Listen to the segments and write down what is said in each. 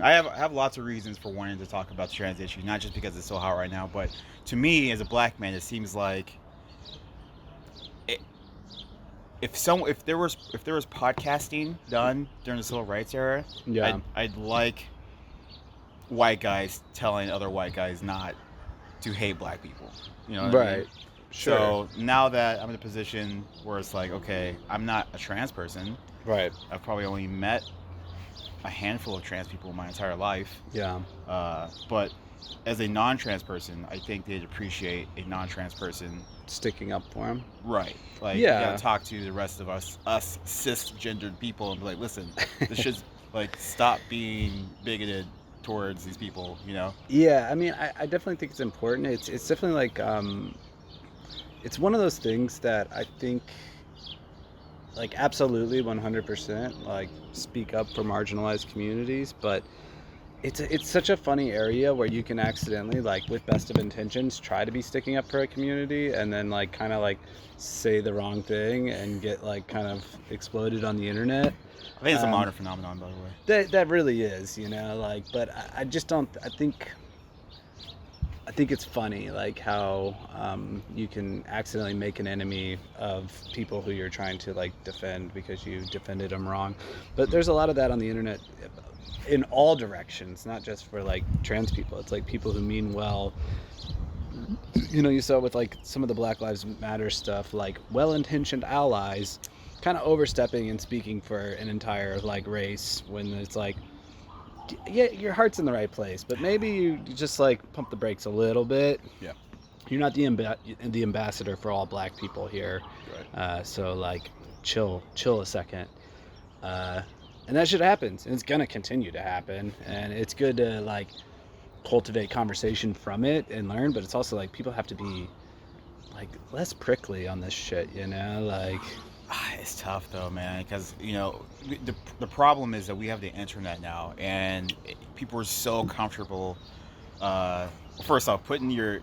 I have lots of reasons for wanting to talk about the trans issue, not just because it's so hot right now, but to me as a black man, it seems like it, if there was podcasting done during the civil rights era, Yeah. I'd like white guys telling other white guys not to hate black people. You know what I mean? Right. Sure. So now that I'm in a position where it's like, okay, I'm not a trans person. Right. I've probably only met a handful of trans people in my entire life. Yeah. But as a non-trans person, I think they'd appreciate a non-trans person Sticking up for him. right. Like, Yeah. you gotta talk to the rest of us cisgendered people and be like, listen, this should like stop being bigoted towards these people, you know? Yeah, I mean, I definitely think it's important. It's definitely like it's one of those things that I think like absolutely 100% like speak up for marginalized communities, but it's such a funny area where you can accidentally like with best of intentions try to be sticking up for a community and then like kind of like say the wrong thing and get like kind of exploded on the internet. I think it's a Um, modern phenomenon, by the way. That really is, like, but I just don't. I think it's funny, like how you can accidentally make an enemy of people who you're trying to like defend because you defended them wrong. But there's a lot of that on the internet, in all directions, not just for like trans people. It's like people who mean well. You saw with like some of the Black Lives Matter stuff, like well-intentioned allies kind of overstepping and speaking for an entire like race when it's like, yeah, your heart's in the right place, but maybe you just like pump the brakes a little bit. Yeah. You're not the ambassador for all black people here. Right. So like chill a second. And that shit happens, and it's gonna continue to happen, and it's good to like cultivate conversation from it and learn, but it's also like people have to be like less prickly on this shit, like It's tough though, man, because the problem is that we have the internet now, and people are so comfortable. First off, putting your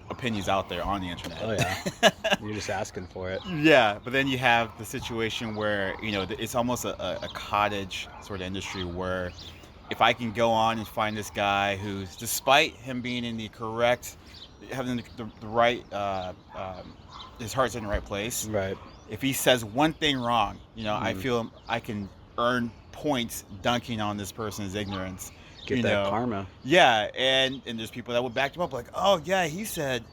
opinions out there on the internet. oh yeah, you're just asking for it. Yeah, but then you have the situation where it's almost a cottage sort of industry where if I can go on and find this guy who's, despite him being in the correct, having the right, his heart's in the right place. Right. If he says one thing wrong, I feel I can earn points dunking on this person's ignorance. Get that karma. Yeah, and there's people that would back him up like, oh yeah, he said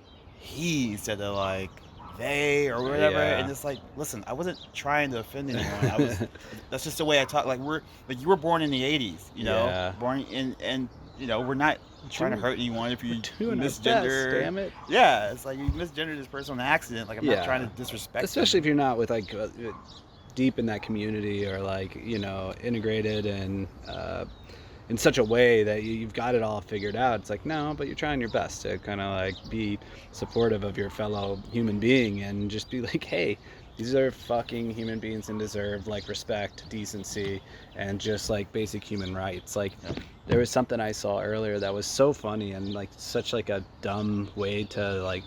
instead of like they or whatever, Yeah. and it's like, listen, I wasn't trying to offend anyone. That's just the way I talk. Like you were born in the '80s, Yeah. born in, and we're not trying to hurt anyone if you Doing our misgender. best, damn it. Yeah, it's like you misgendered this person on accident. Like I'm Yeah. not trying to disrespect Especially them. if you're not with like deep in that community or like integrated and in such a way that you've got it all figured out. It's like, no, but you're trying your best to kind of like be supportive of your fellow human being and just be like, hey, these are fucking human beings and deserve like respect, decency, and just like basic human rights. Like there was something I saw earlier that was so funny and like such like a dumb way to like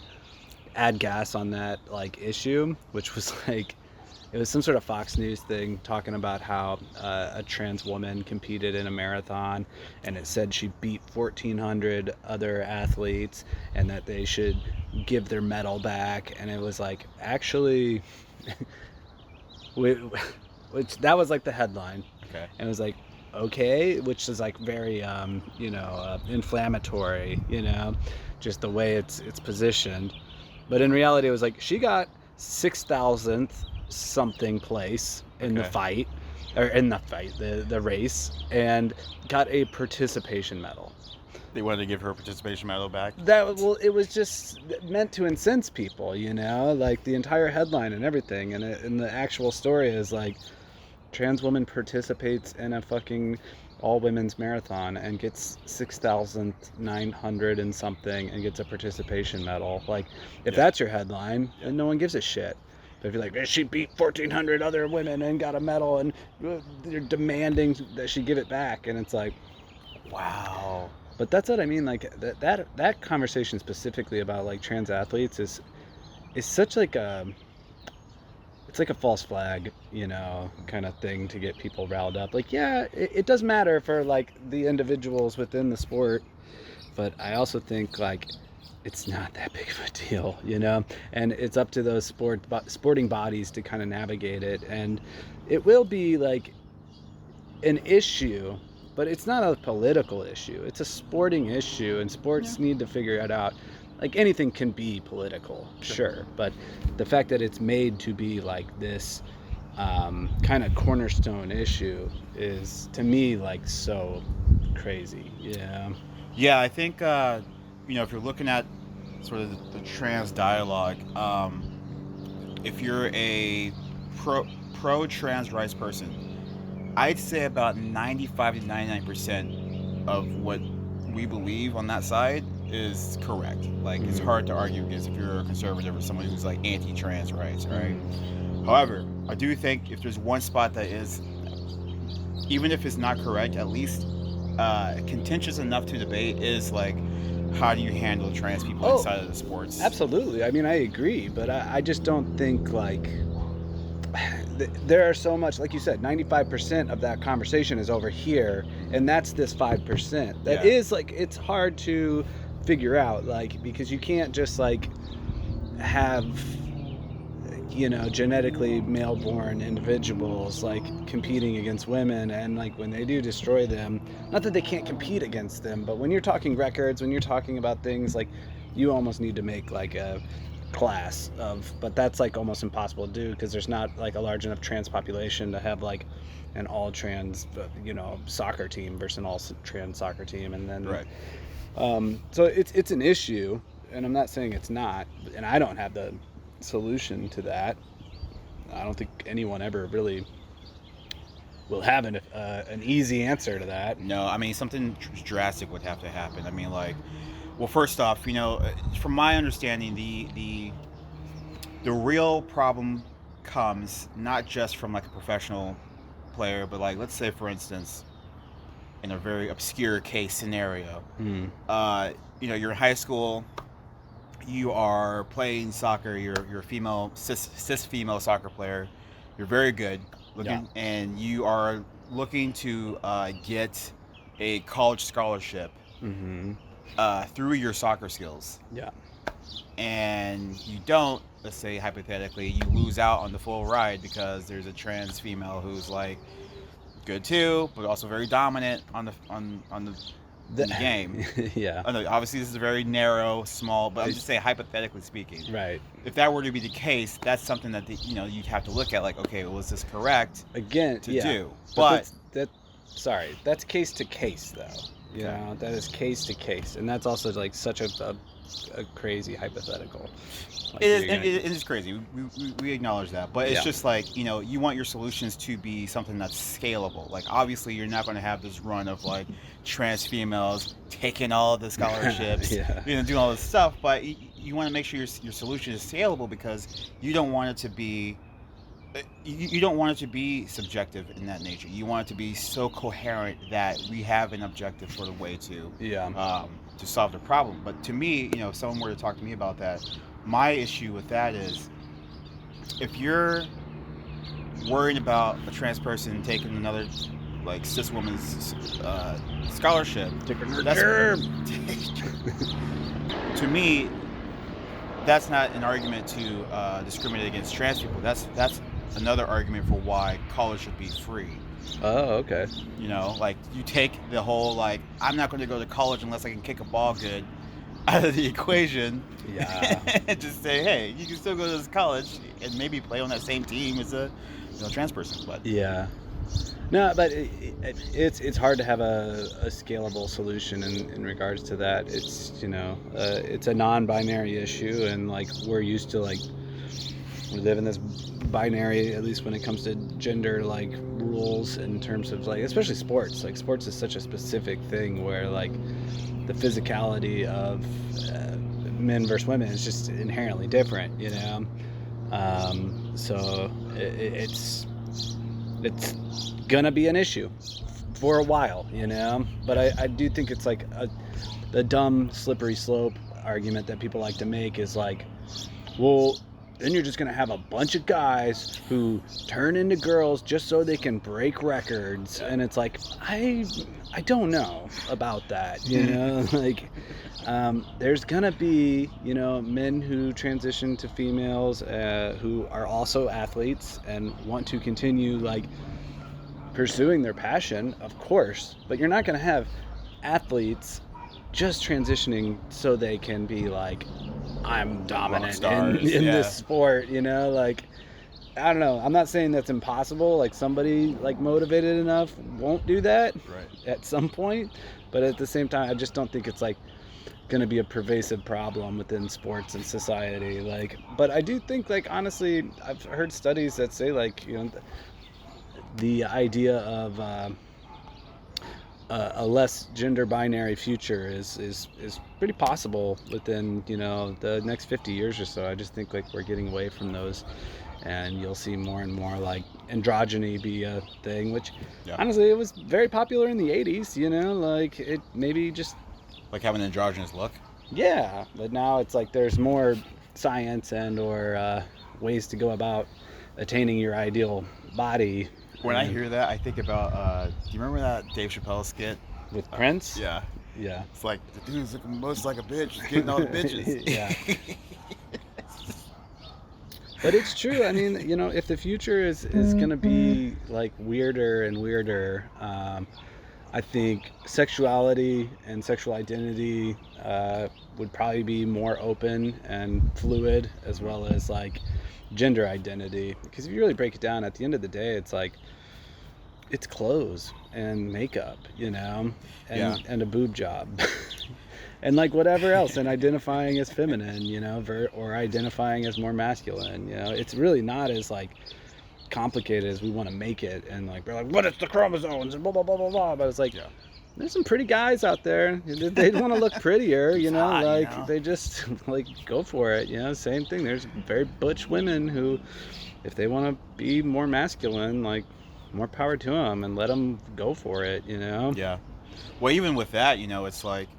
add gas on that like issue, which was like, it was some sort of Fox News thing talking about how a trans woman competed in a marathon, and it said she beat 1,400 other athletes and that they should give their medal back. And it was like, actually, which that was like the headline. Okay. And it was like, okay, which is like very, inflammatory, just the way it's positioned. But in reality, it was like she got 6,000th something place in the fight, or in the race, and got a participation medal. They wanted to give her a participation medal back. It was just meant to incense people, like the entire headline and everything, and the actual story is like, trans woman participates in a fucking all women's marathon and gets 6,900 and something and gets a participation medal. Like, if that's your headline, then no one gives a shit. But if you're like, she beat 1,400 other women and got a medal, and they're demanding that she give it back, and it's like, wow. But that's what I mean. Like that conversation specifically about like trans athletes is such like a, it's like a false flag, kind of thing to get people riled up. Like, yeah, it does matter for like the individuals within the sport, but I also think like it's not that big of a deal. And it's up to those sporting bodies to kind of navigate it, and it will be like an issue, but it's not a political issue. It's a sporting issue, and sports need to figure it out. Like anything can be political, sure, but the fact that it's made to be like this kind of cornerstone issue is, to me, like so crazy. Yeah, I think if you're looking at sort of the trans dialogue, if you're a pro trans rights person, I'd say about 95 to 99% of what we believe on that side is correct. Like, it's hard to argue against if you're a conservative or someone who's like anti-trans rights, right? However, I do think if there's one spot that is, even if it's not correct, at least contentious enough to debate, is like, how do you handle trans people inside of the sports? Absolutely. I mean, I agree, but I just don't think like there are so much, like you said, 95% of that conversation is over here, and that's this 5%. That is like, it's hard to figure out, like, because you can't just like have genetically male-born individuals like competing against women, and like when they do destroy them, not that they can't compete against them, but when you're talking records, when you're talking about things, like you almost need to make like a class of, but that's like almost impossible to do because there's not like a large enough trans population to have like an all trans soccer team versus an all trans soccer team, and then right. So it's an issue, and I'm not saying it's not, and I don't have the solution to that. I don't think anyone ever really will have an easy answer to that. No, I mean, something drastic would have to happen. I mean, like, well, first off, from my understanding, the real problem comes not just from like a professional player, but like, let's say, for instance, in a very obscure case scenario, you're in high school, you are playing soccer, you're a female, cis female soccer player, you're very good looking, and you are looking to get a college scholarship through your soccer skills. And you don't, let's say hypothetically, you lose out on the full ride because there's a trans female who's like good too, but also very dominant on the game. I know, obviously this is a very narrow, small, but I'm just saying, hypothetically speaking. Right. If that were to be the case, that's something that you'd have to look at, like, okay, well, is this correct again to do? But that's case to case, though. That is case to case, and that's also like such a crazy hypothetical. Like, it is crazy. We acknowledge that, but it's just like, you want your solutions to be something that's scalable. Like, obviously, you're not going to have this run of like trans females taking all of the scholarships, doing all this stuff. But you want to make sure your solution is scalable, because you don't want it to be. You don't want it to be subjective in that nature. You want it to be so coherent that we have an objective sort of way to solve the problem. But to me, if someone were to talk to me about that, my issue with that is, if you're worried about a trans person taking another like cis woman's scholarship, to me, that's not an argument to discriminate against trans people. That's another argument for why college should be free. Oh, okay. Like, you take the whole, like, I'm not going to go to college unless I can kick a ball good out of the equation. And just say, hey, you can still go to this college and maybe play on that same team as a trans person. But no, but it's hard to have a scalable solution in regards to that. It's it's a non-binary issue, and like, we're used to, like, we live in this binary, at least when it comes to gender, like, rules in terms of, like, especially sports. Like, sports is such a specific thing where, like, the physicality of men versus women is just inherently different, so it's gonna be an issue for a while, but I do think it's like the dumb slippery slope argument that people like to make is like, well, then you're just going to have a bunch of guys who turn into girls just so they can break records. And it's like, I don't know about that, you know? Like, there's going to be, you know, men who transition to females who are also athletes and want to continue, like, pursuing their passion, of course. But you're not going to have athletes just transitioning so they can be like, I'm dominant in this sport, you know, like, I don't know. I'm not saying that's impossible. Like, somebody like motivated enough won't do that at some point, but at the same time, I just don't think it's like going to be a pervasive problem within sports and society. Like, but I do think, like, honestly, I've heard studies that say, like, you know, the idea of a less gender binary future is pretty possible within, you know, the next 50 years or so. I just think, like, we're getting away from those, and you'll see more and more, like, androgyny be a thing, which honestly, it was very popular in the 80s, you know, like, it maybe just like having an androgynous look. Yeah, but now it's like there's more science and or ways to go about attaining your ideal body. When I hear that, I think about, do you remember that Dave Chappelle skit? With Prince? Yeah. Yeah. It's like, the dude's looking most like a bitch, he's getting all the bitches. Yeah. But it's true. I mean, you know, if the future is going to be, like, weirder and weirder, I think sexuality and sexual identity would probably be more open and fluid, as well as, like, gender identity. Because if you really break it down, at the end of the day, it's like, it's clothes and makeup, you know, and a boob job. And, like, whatever else, and identifying as feminine, you know, or identifying as more masculine, you know. It's really not as, like, complicated as we want to make it, and, like, we're like, what is the chromosomes and blah blah blah blah blah. But it's like, there's some pretty guys out there. They want to look prettier, you know, like, you know? They just, like, go for it, you know. Same thing. There's very butch women who, if they want to be more masculine, like, more power to them, and let them go for it, you know. Yeah. Well, even with that, you know, it's like,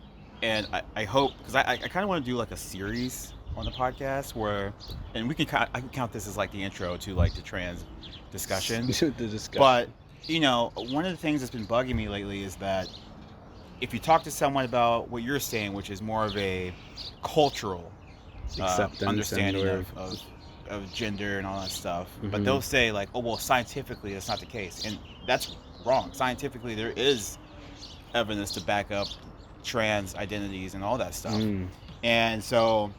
and I hope, because I kind of want to do, like, a series on the podcast where, and I can count this as, like, the intro to, like, the trans discussion. The discussion. But, you know, one of the things that's been bugging me lately is that if you talk to someone about what you're saying, which is more of a cultural understanding of gender and all that stuff, but they'll say, like, oh, well, scientifically that's not the case, and that's wrong. Scientifically, there is evidence to back up trans identities and all that stuff. And so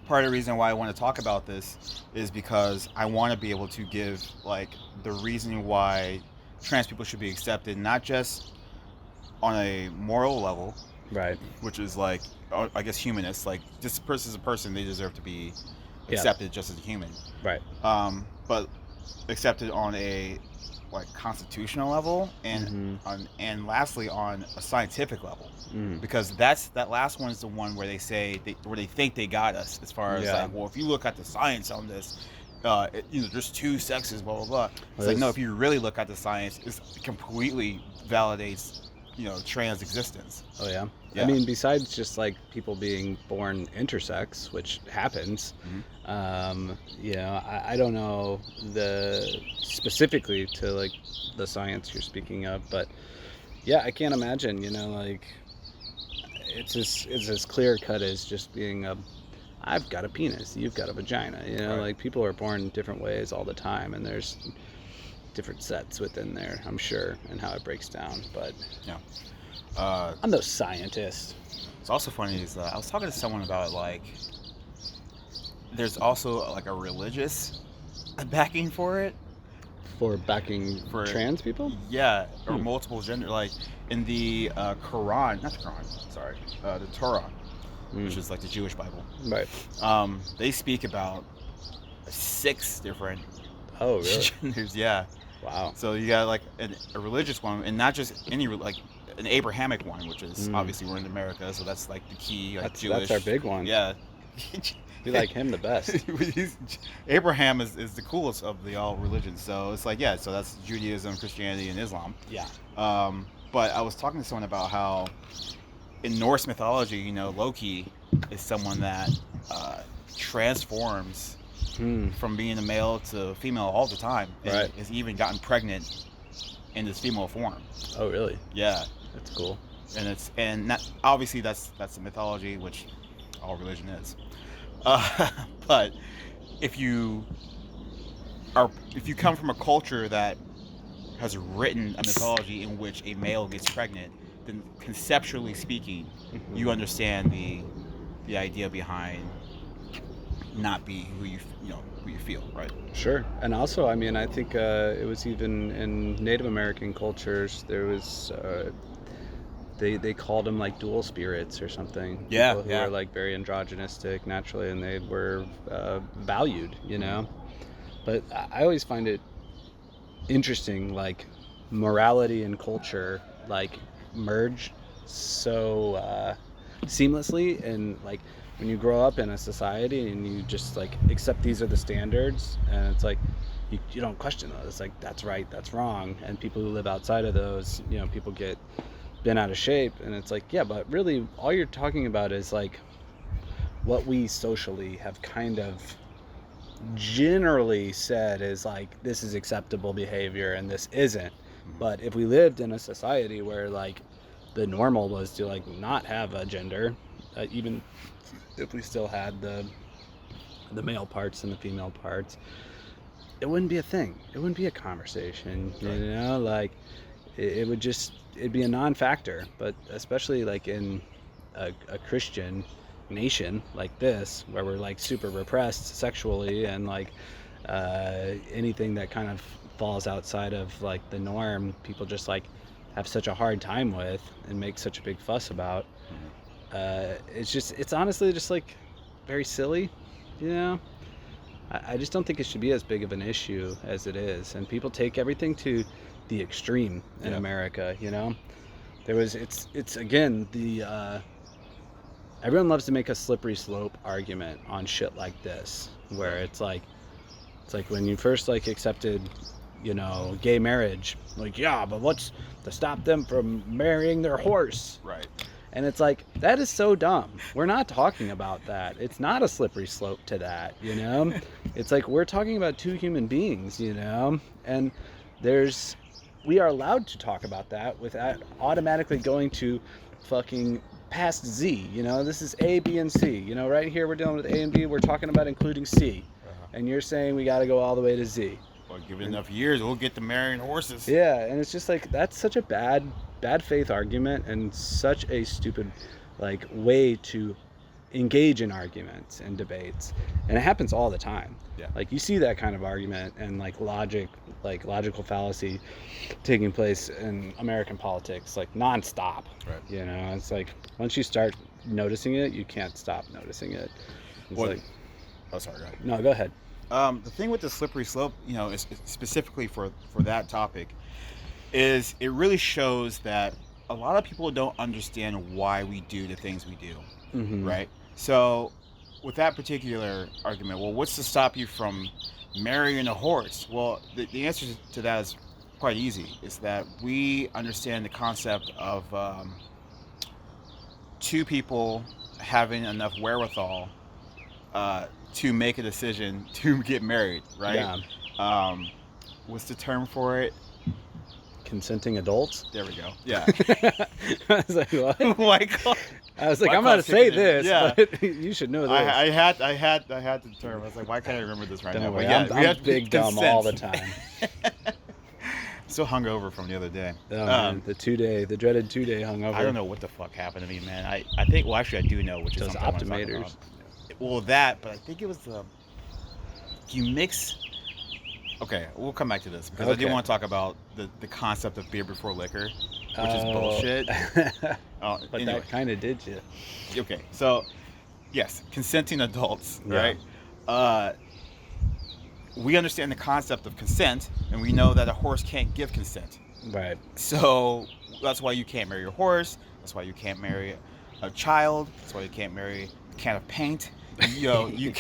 part of the reason why I want to talk about this is because I want to be able to give, like, the reason why trans people should be accepted, not just on a moral level, right, which is, like, I guess, humanist, like, this person's a person, they deserve to be accepted just as a human, right, but accepted on a, like, constitutional level, and and lastly on a scientific level, because that last one is the one where they say where they think they got us, as far as like, well, if you look at the science on this, you know, there's two sexes, blah blah blah. It's like, no, if you really look at the science, it completely validates, you know, trans existence. Oh yeah. I mean, besides just, like, people being born intersex, which happens, you know, I don't know specifically to, like, the science you're speaking of, but yeah, I can't imagine, you know, like, it's as clear cut as just being I've got a penis, you've got a vagina, you know, like, people are born different ways all the time, and there's different sets within there, I'm sure, and how it breaks down, but I'm no scientist. It's also funny is I was talking to someone about, like, there's also, like, a religious backing for it. For backing for trans people? Yeah, or multiple gender, like, in the Quran, not the Quran, sorry, the Torah, which is, like, the Jewish Bible. Right. They speak about 6 different genders. Yeah. Wow. So you got, like, a religious one, and not just any, like, an Abrahamic one, which is obviously we're in America, so that's, like, the key, like, Jewish. That's our big one. Yeah. We like him the best. Abraham is the coolest of the all religions. So it's like, yeah, so that's Judaism, Christianity, and Islam. Yeah. But I was talking to someone about how in Norse mythology, you know, Loki is someone that transforms from being a male to female all the time, and Right. has even gotten pregnant in this female form. Oh, really? Yeah, That's cool. and not obviously that's the mythology, which all religion is. But if you if you come from a culture that has written a mythology in which a male gets pregnant, then conceptually speaking, you understand the idea behind not being who who you feel, right? Sure. And also, I mean, I think it was even in Native American cultures, there was, they called them like dual spirits or something. Yeah, People who yeah. were like very androgynistic naturally, and they were valued, you know? But I always find it interesting, like morality and culture, like merge so seamlessly, and like when you grow up in a society and you just like accept these are the standards, and it's like you don't question those. It's like that's right, that's wrong, and people who live outside of those, you know, people get bent out of shape, and it's like, yeah, but really all you're talking about is like what we socially have kind of generally said is like this is acceptable behavior and this isn't. But if we lived in a society where like the normal was to like not have a gender, even if we still had the male parts and the female parts, it wouldn't be a thing. It wouldn't be a conversation, you know, like it would just, it'd be a non-factor. But especially like in a Christian nation like this, where we're like super repressed sexually, and like anything that kind of falls outside of like the norm, people just like have such a hard time with and make such a big fuss about. It's honestly just like very silly, you know. I just don't think it should be as big of an issue as it is, and people take everything to the extreme in America, you know. It's again the everyone loves to make a slippery slope argument on shit like this, where it's like when you first like accepted, you know, gay marriage, like, yeah, but what's to stop them from marrying their horse? Right. And it's like, that is so dumb. We're not talking about that. It's not a slippery slope to that, you know? It's like we're talking about two human beings, you know? And we are allowed to talk about that without automatically going to fucking past Z, you know? This is A, B, and C. You know, right here we're dealing with A and B. We're talking about including C. And you're saying we got to go all the way to Z. Well, give it enough years, we'll get to marrying horses. Yeah, and it's just like, that's such a bad faith argument, and such a stupid like way to engage in arguments and debates. And it happens all the time. Yeah. Like you see that kind of argument and like logical fallacy taking place in American politics like nonstop. Right. You know, it's like once you start noticing it, you can't stop noticing it. It's like, oh, sorry, go ahead. No, go ahead. The thing with the slippery slope, you know, is specifically for that topic, is it really shows that a lot of people don't understand why we do the things we do, right? So with that particular argument, well, what's to stop you from marrying a horse? Well, the answer to that is quite easy. Is that we understand the concept of two people having enough wherewithal to make a decision to get married, right? Yeah. What's the term for it? Consenting adults. There we go. Yeah. I was like, what? Michael. I was like, Why I'm about to can't say I this, yeah. but you should know this. I had the term. I was like, why can't I remember this right Don't now? worry, But yeah, we I'm have big dumb consent. all the time. Still hungover from the other day. Oh, man, the dreaded 2-day hungover. I don't know what the fuck happened to me, man. I think, well, actually, I do know, which is Those something I wanna talk optimators. about. Well, that, but I think it was you mix. Okay, we'll come back to this because I do Okay. want to talk about the concept of beer before liquor, which is bullshit. But Anyway. that kind of did you. Okay, so yes, consenting adults, Yeah. right? We understand the concept of consent, and we know that a horse can't give consent. Right. So that's why you can't marry your horse. That's why you can't marry a child. That's why you can't marry a can of paint. You know, you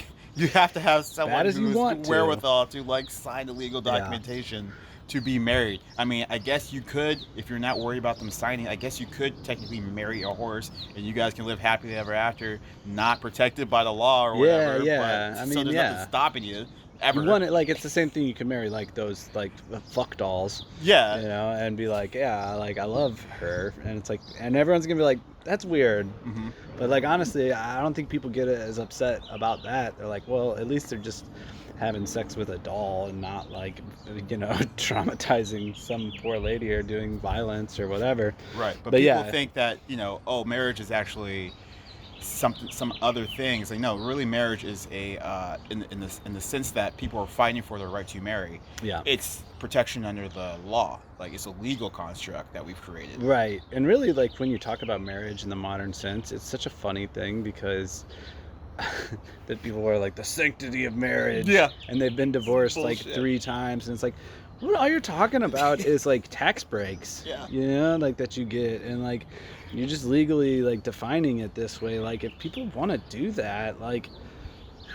have to have someone Bad as you who's want to. wherewithal to like sign the legal documentation to be married. I mean, I guess you could, if you're not worried about them signing, I guess you could technically marry a horse and you guys can live happily ever after, not protected by the law or Yeah, whatever. yeah. But I so mean, there's nothing yeah. stopping you You ever. want it like it's the same thing you can marry like those like fuck dolls, Yeah. you know, and be like, yeah, like I love her, and it's like, and everyone's gonna be like, that's weird, Hmm. but like honestly, I don't think people get as upset about that. They're like, well, at least they're just having sex with a doll and not like, you know, traumatizing some poor lady or doing violence or whatever. Right. But But people yeah, think that, oh, marriage is actually some other things. Like, no, really, marriage is a in the sense that people are fighting for their right to marry. yeah. It's protection under the law. Like, it's a legal construct that we've created. Right. And really, like, when you talk about marriage in the modern sense, it's such a funny thing because that people are like the sanctity of marriage. Yeah. And they've been divorced like Bullshit. 3 times. And it's like, what all you're talking about is like tax breaks. Yeah. You know, like that you get. And like, you're just legally like defining it this way. Like, if people want to do that, like,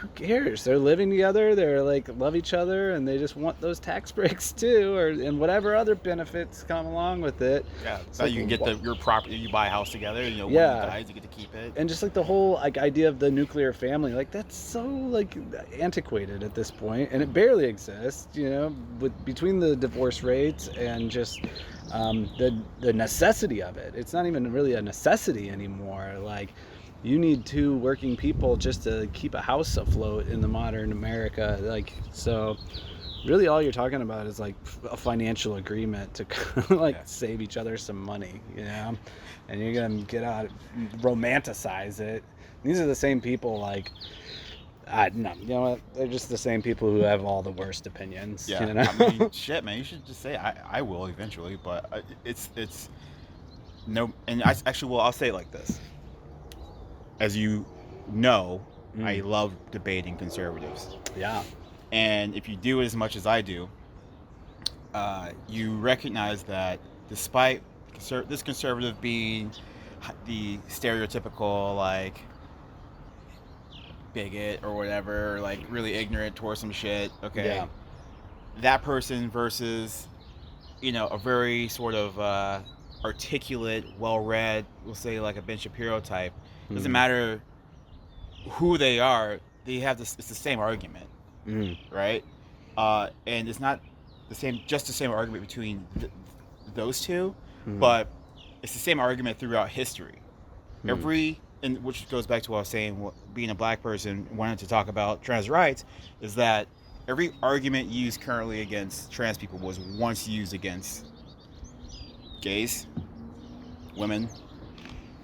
who cares? They're living together, they're like love each other, and they just want those tax breaks too, or and whatever other benefits come along with it. Yeah. It's So like, you can get your property. You buy a house together. When you yeah, dies, you get to keep it. and just like the whole like idea of the nuclear family, like that's so like antiquated at this point, and it barely exists. You know, with between the divorce rates and just the necessity of it, it's not even really a necessity anymore. Like, you need 2 working people just to keep a house afloat in the modern America. Like, so really all you're talking about is like a financial agreement to like Yeah. save each other some money, you know, and you're gonna get out, romanticize it. These are the same people, like, no, you know what, they're just the same people who have all the worst opinions. Yeah. You know? I mean, shit, man. You should just say I will eventually, but it's no. And actually, well, I'll say it like this. As you know, I love debating conservatives. Yeah. And if you do it as much as I do, you recognize that despite this conservative being the stereotypical, like, bigot or whatever, like really ignorant towards some shit, okay, Yeah. that person versus, a very sort of articulate, well-read, we'll say like a Ben Shapiro type, doesn't matter who they are, they have this, it's the same argument, right? And it's not just the same argument between those two, but it's the same argument throughout history. And which goes back to what I was saying, being a black person, wanting to talk about trans rights, is that every argument used currently against trans people was once used against gays, women,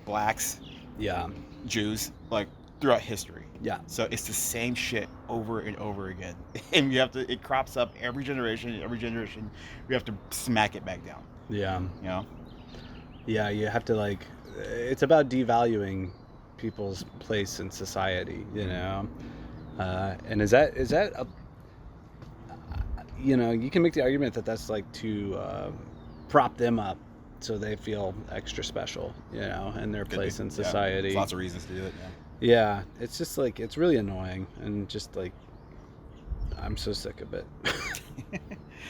blacks, Yeah. Jews, like throughout history. Yeah. So it's the same shit over and over again. And it crops up every generation, we have to smack it back down. Yeah. You know? Yeah, you have to, like, it's about devaluing people's place in society, you know? And is that a, you can make the argument that that's like to prop them up so they feel extra special, in their place in society. There's lots of reasons to do it, Yeah, it's just like, it's really annoying, and just like, I'm so sick of it.